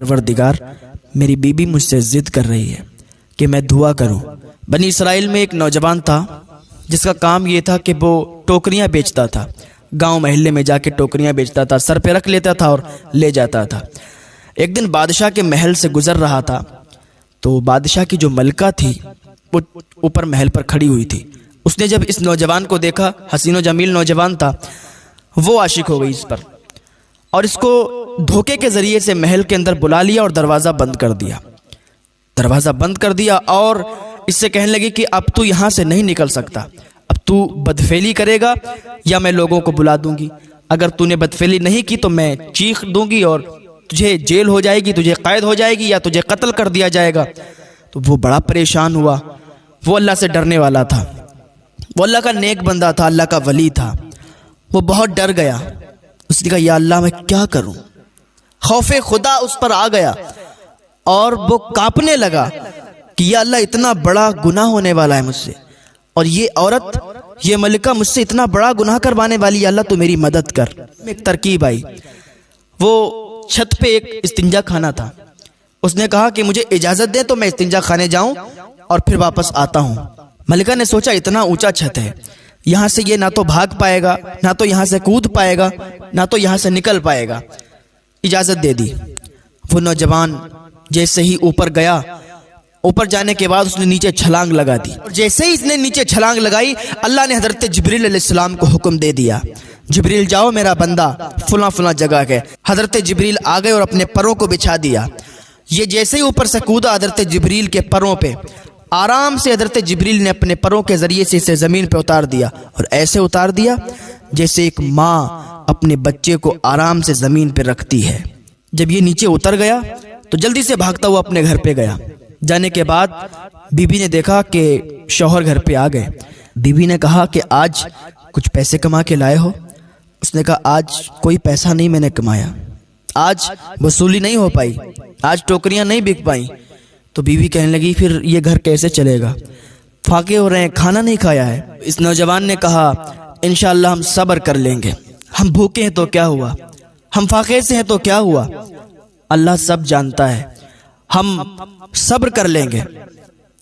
پروردگار میری بیوی مجھ سے ضد کر رہی ہے کہ میں دعا کروں۔ بنی اسرائیل میں ایک نوجوان تھا جس کا کام یہ تھا کہ وہ ٹوکریاں بیچتا تھا، گاؤں محلے میں جا کے ٹوکریاں بیچتا تھا، سر پہ رکھ لیتا تھا اور لے جاتا تھا۔ ایک دن بادشاہ کے محل سے گزر رہا تھا تو بادشاہ کی جو ملکہ تھی وہ اوپر محل پر کھڑی ہوئی تھی۔ اس نے جب اس نوجوان کو دیکھا، حسین و جمیل نوجوان تھا، وہ عاشق ہو گئی اس پر اور اس کو دھوکے کے ذریعے سے محل کے اندر بلا لیا اور دروازہ بند کر دیا اور اس سے کہنے لگی کہ اب تو یہاں سے نہیں نکل سکتا، اب تو بدفعلی کرے گا یا میں لوگوں کو بلا دوں گی، اگر تو نے بدفعلی نہیں کی تو میں چیخ دوں گی اور تجھے جیل ہو جائے گی، تجھے قید ہو جائے گی یا تجھے قتل کر دیا جائے گا۔ تو وہ بڑا پریشان ہوا، وہ اللہ سے ڈرنے والا تھا، وہ اللہ کا نیک بندہ تھا، اللہ کا ولی تھا، وہ بہت ڈر گیا۔ اس نے کہا یا اللہ میں کیا کروں؟ خوف خدا اس پر آ گیا اور وہ کانپنے لگا کہ یا اللہ اتنا بڑا گناہ ہونے والا ہے مجھ سے، اور یہ عورت، یہ ملکہ مجھ سے اتنا بڑا گناہ کروانے والی، یا اللہ تو میری مدد کر۔ ایک ترکیب آئی، وہ چھت پہ ایک استنجا خانہ تھا، اس نے کہا کہ مجھے اجازت دے تو میں استنجا خانے جاؤں اور پھر واپس آتا ہوں۔ ملکہ نے سوچا اتنا اونچا چھت ہے، یہاں سے یہ نہ تو بھاگ پائے گا، نہ تو یہاں سے کود پائے گا، نہ تو یہاں سے نکل پائے گا۔ اجازت دے دی۔ وہ نوجوان جیسے ہی اوپر گیا، اوپر جانے کے بعد اس نے نیچے چھلانگ لگا دی، اور جیسے ہی اس نے نیچے چھلانگ لگائی، اللہ نے حضرت جبریل علیہ السلام کو حکم دے دیا، جبریل جاؤ میرا بندہ فلاں فلاں جگہ ہے۔ حضرت جبریل آ گئے اور اپنے پروں کو بچھا دیا۔ یہ جیسے ہی اوپر سے کودا حضرت جبریل کے پروں پہ، آرام سے حضرت جبریل نے اپنے پروں کے ذریعے سے اسے زمین پہ اتار دیا، اور ایسے اتار دیا جیسے ایک ماں اپنے بچے کو آرام سے زمین پہ رکھتی ہے۔ جب یہ نیچے اتر گیا تو جلدی سے بھاگتا ہوا اپنے گھر پہ گیا۔ جانے کے بعد بی بی نے دیکھا کہ شوہر گھر پہ آ گئے۔ بی بی نے کہا کہ آج کچھ پیسے کما کے لائے ہو؟ اس نے کہا آج کوئی پیسہ نہیں میں نے کمایا، آج وصولی نہیں ہو پائی، آج ٹوکریاں نہیں بک پائیں۔ تو بیوی کہنے لگی پھر یہ گھر کیسے چلے گا؟ فاقے ہو رہے ہیں، کھانا نہیں کھایا ہے۔ اس نوجوان نے کہا انشاءاللہ ہم صبر کر لیں گے، ہم بھوکے ہیں تو کیا ہوا، ہم فاقے سے ہیں تو کیا ہوا، اللہ سب جانتا ہے، ہم صبر کر لیں گے۔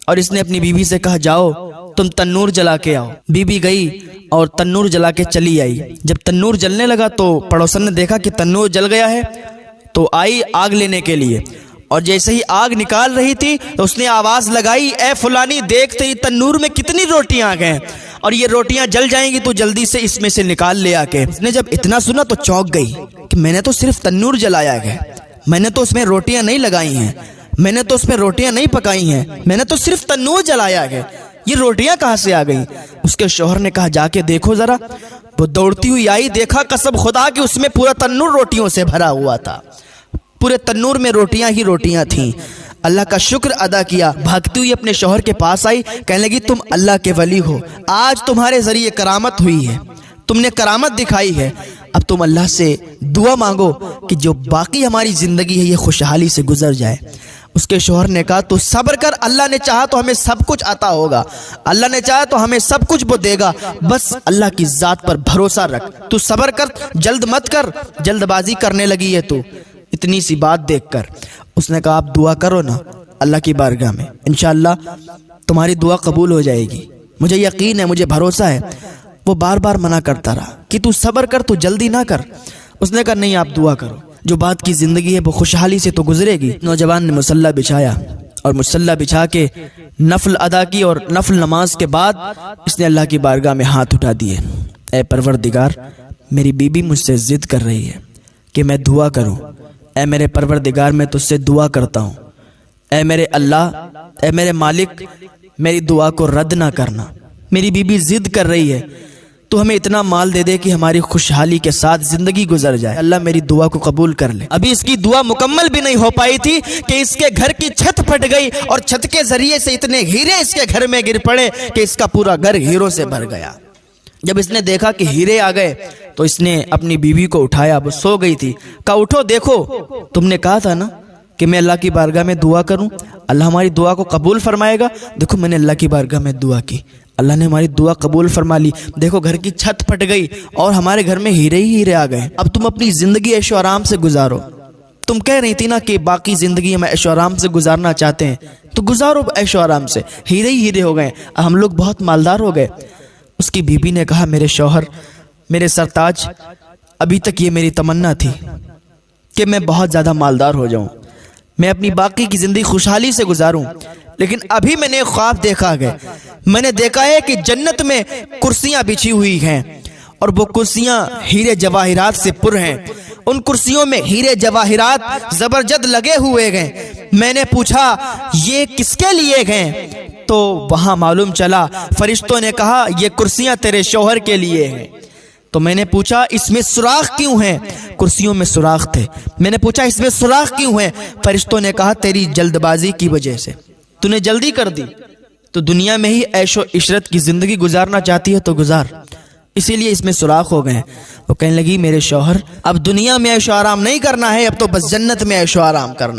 اور اس نے اپنی بیوی سے کہا جاؤ تم تنور جلا کے آؤ۔ بیوی گئی اور تنور جلا کے چلی آئی۔ جب تنور جلنے لگا تو پڑوسن نے دیکھا کہ تنور جل گیا ہے تو آئی آگ لینے کے لیے، اور جیسے ہی آگ نکال رہی تھی تو اس نے آواز لگائی اے فلانی دیکھ تیری تنور میں کتنی روٹیاں آ گئے، اور یہ روٹیاں جل جائیں گی تو جلدی سے اس میں سے نکال لے آ کے۔ اس نے جب اتنا سنا تو چونک گئی کہ میں نے تو صرف تنور جلایا ہے، میں نے تو اس میں روٹیاں نہیں لگائی ہیں، میں نے تو اس میں روٹیاں نہیں پکائی ہیں، میں نے تو صرف تنور جلایا ہے، یہ روٹیاں کہاں سے آ گئیں؟ اس کے شوہر نے کہا جا کے دیکھو ذرا۔ وہ دوڑتی ہوئی آئی، دیکھا قسم خدا کہ اس میں پورا تنور روٹیوں سے بھرا ہوا تھا، پورے تنور میں روٹیاں ہی روٹیاں تھیں۔ اللہ کا شکر ادا کیا، بھاگتی ہوئی اپنے شوہر کے پاس آئی، کہنے لگی تم اللہ کے ولی ہو، آج تمہارے ذریعے کرامت ہوئی ہے، تم نے کرامت دکھائی ہے، اب تم اللہ سے دعا مانگو کہ جو باقی ہماری زندگی ہے یہ خوشحالی سے گزر جائے۔ اس کے شوہر نے کہا تو صبر کر، اللہ نے چاہا تو ہمیں سب کچھ عطا ہوگا، اللہ نے چاہا تو ہمیں سب کچھ وہ دے گا، بس اللہ کی ذات پر بھروسہ رکھ، تو صبر کر، جلد مت کر، جلد بازی کرنے لگی ہے تو۔ اتنی سی بات دیکھ کر اس نے کہا آپ دعا کرو نا اللہ کی بارگاہ میں، انشاءاللہ تمہاری دعا قبول ہو جائے گی، مجھے یقین ہے، مجھے بھروسہ ہے۔ وہ بار بار منع کرتا رہا کہ تو صبر کر، تو جلدی نہ کر۔ اس نے کہا نہیں آپ دعا کرو، جو بات کی زندگی ہے وہ خوشحالی سے تو گزرے گی۔ نوجوان نے مصلی بچھایا اور مصلی بچھا کے نفل ادا کی، اور نفل نماز کے بعد اس نے اللہ کی بارگاہ میں ہاتھ اٹھا دیے، اے پروردگار میری بیوی مجھ سے ضد کر رہی ہے کہ میں دعا کروں، اے میرے پروردگار میں تجھ سے دعا کرتا ہوں، اے میرے اللہ، اے میرے مالک میری دعا کو رد نہ کرنا، میری بیوی ضد کر رہی ہے، تو ہمیں اتنا مال دے دے کہ ہماری خوشحالی کے ساتھ زندگی گزر جائے، اللہ میری دعا کو قبول کر لے۔ ابھی اس کی دعا مکمل بھی نہیں ہو پائی تھی کہ اس کے گھر کی چھت پھٹ گئی، اور چھت کے ذریعے سے اتنے ہیرے اس کے گھر میں گر پڑے کہ اس کا پورا گھر ہیروں سے بھر گیا۔ جب اس نے دیکھا کہ ہیرے آ گئے تو اس نے اپنی بیوی کو اٹھایا، وہ سو گئی تھی، کہا اٹھو دیکھو تم نے کہا تھا نا کہ میں اللہ کی بارگاہ میں دعا کروں، اللہ ہماری دعا کو قبول فرمائے گا، دیکھو میں نے اللہ کی بارگاہ میں دعا کی، اللہ نے ہماری دعا قبول فرما لی، دیکھو گھر کی چھت پھٹ گئی اور ہمارے گھر میں ہیرے ہی ہیرے آ گئے، اب تم اپنی زندگی عیش و آرام سے گزارو۔ تم کہہ رہی تھی نا کہ باقی زندگی ہم عیش و آرام سے گزارنا چاہتے ہیں، تو گزارو عیش و آرام سے، ہیرے ہی ہیرے ہو گئے، ہم لوگ بہت مالدار ہو گئے۔ اس کی بیوی نے کہا میرے شوہر، میرے سرتاج، ابھی تک یہ میری تمنا تھی کہ میں بہت زیادہ مالدار ہو جاؤں، میں اپنی باقی کی زندگی خوشحالی سے گزاروں، لیکن ابھی میں نے ایک خواب دیکھا ہے، میں نے دیکھا ہے کہ جنت میں کرسیاں بچھی ہوئی ہیں اور وہ کرسیاں ہیرے جواہرات سے پر ہیں، ان کرسیوں میں ہیرے جواہرات زبرجد لگے ہوئے گئے۔ میں نے پوچھا یہ کس کے لیے گئے؟ تو وہاں معلوم چلا فرشتوں نے کہا یہ کرسیاں تیرے شوہر کے لیے ہیں۔ تو میں نے پوچھا اس میں سوراخ کیوں ہیں؟ کرسیوں میں سوراخ تھے۔ میں نے پوچھا اس میں سوراخ کیوں ہیں؟ فرشتوں نے کہا تیری جلد بازی کی وجہ سے، تو نے جلدی کر دی، تو دنیا میں ہی عیش و عشرت کی زندگی گزارنا چاہتی ہے تو گزار، اسی لیے اس میں سوراخ ہو گئے۔ وہ کہنے لگی میرے شوہر اب دنیا میں عیش و آرام نہیں کرنا ہے، اب تو بس جنت میں عیش و آرام کرنا